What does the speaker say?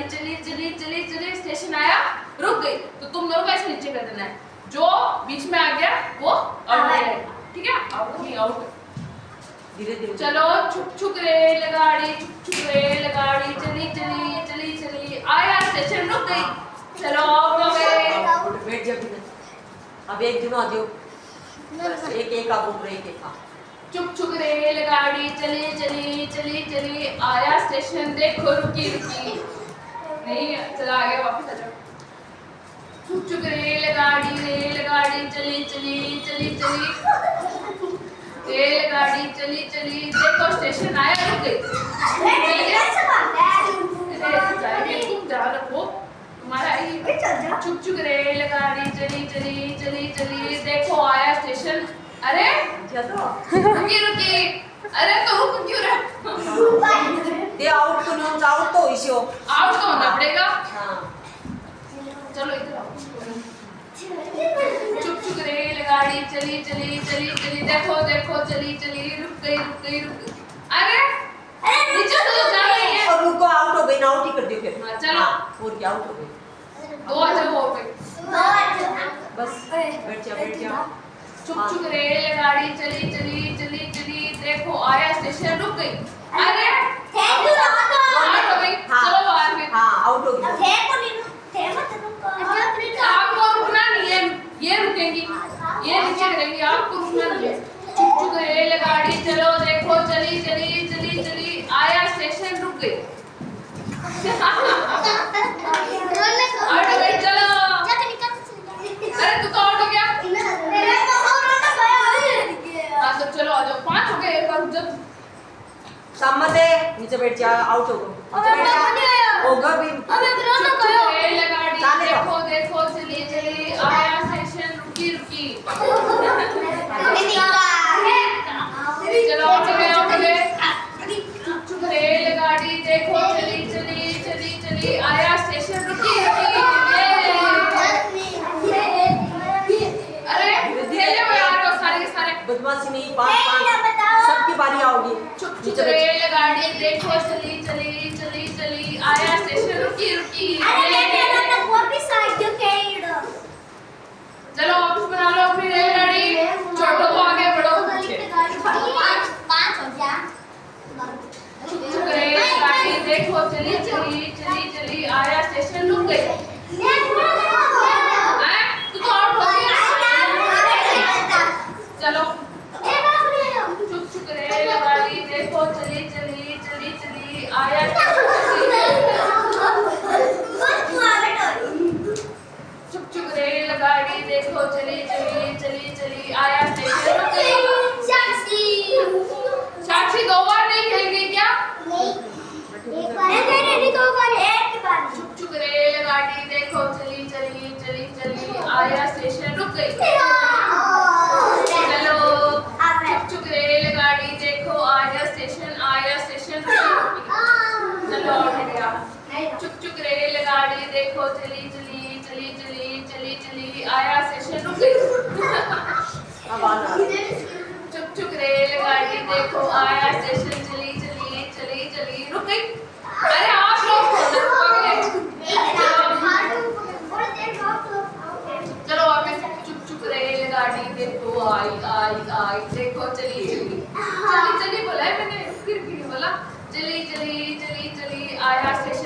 चली चली चली चली स्टेशन आया, रुक गई, तो तुम दोनों को ऐसे नीचे कर देना है, जो बीच में आ गया वो आउट हो जाएगा, ठीक है? आउट नहीं, आउट। धीरे धीरे चलो छुक छुक रेलगाड़ी, छुक छुक रेलगाड़ी चली चली चली चली, आया स्टेशन, रुक गई, चलो आउट हो गए। बैठ जाओ बिना, अब एक दिन आ जाओ, एक एक आप ऊपर एक एक आप। चुक चुक रेलगाड़ी चली चली चली चली, आया स्टेशन, देखो रुकी रुकी नहीं, चला आगे वापस आ जाओ। चुक चुक रेलगाड़ी चली चली चली चली, रेलगाड़ी चली चली, देखो स्टेशन आया, रुक गई। ध्यान रखो तुम्हारा ही। चुक चुक रेलगाड़ी चली चली चली चली, देखो आया स्टेशन, अरे रुकी रुकी, अरे तो रुक क्यों रहे? ये आउट तो नहीं, आउट तो इसी हो, आउट तो होना पड़ेगा। हाँ चलो इधर आओ। चुक चुक रेलगाड़ी चली चली चली चली, देखो देखो चली चली, रुक गई रुक गई रुक गई, अरे नीचे तो जा रही है। और रुको, आउट हो गई ना, आउट ही कर दियो फिर। हाँ, चलो। और क्या आउट हो गई, दो आ जाओ हो गई। बस बैठ जाओ बैठ जाओ। चुक चुक रेलगाड़ी चली चली चली चली, देखो आया स्टेशन, रुक गई, अरे आउट हो गई, चलो बाहर में। हाँ आउट हो गई। आपको रुकना नहीं है, ये रुकेंगी, ये नीचे करेंगी, आपको रुकना नहीं है। चुक चुक रेलगाड़ी चलो, देखो चली चली चली चली, आया स्टेशन, रुक गई, आउट हो गई, चलो। अरे तू तो आउट हो गया। हाँ तो चलो आ जाओ, 5 हो गए, एक बार रुक जाओ। सामने नीचे बैठ जा, आउट हो गए, नीचे बैठ जा, होगा भी। रेलगाड़ी देखो देखो चली चली, आया स्टेशन, रुकी रुकी, चलो आउट हो गए, आउट हो गए। चुक चुक रेलगाड़ी देखो चली चली चली चली, आया स्टेशन, रुकी रुकी, अरे खेले हुए आ रहे हो सारे के सारे, बदमाशी नहीं, 5 सबकी बारी आओगी। चुक चुक रेलगाड़ी देखो चली चली चली चली, आया स्टेशन, रुकी रुकी, चलो वापस बना लो अपनी रेलगाड़ी, छोटो को आगे बढ़ो पीछे। चुक चुक रेलगाड़ी देखो चली चली चली चली, आया स्टेशन, रुक गई, तू तो आउट हो गया। चलो चुक चुक रेलगाड़ी देखो चली चली चली चली, आया चुक चुक रेलगाड़ी देखो चली चली चली चली, आया स्टेशन, रुक गई। साक्षी 2 बार नहीं खेल गई क्या? चुक चुक रेलगाड़ी देखो चली चली चली चली, आया स्टेशन, रुक गई, चलो। चुक चुक रेलगाड़ी देखो आया स्टेशन, रुक गई, चलो आउट हो गया। चुक चुक रेलगाड़ी देखो चली चली चली चली चली चली, आया स्टेशन, रुक गई, चुक चुक रेलगाड़ी देखो आया स्टेशन, चली चली चली चली, रुक गई, अरे आप लोग चलो वापस। चुक चुक रेलगाड़ी देखो आई आई आई, देखो चली चली चली चली बोला है मैंने, फिर बोला चली चली चली चली, आया स्टेशन,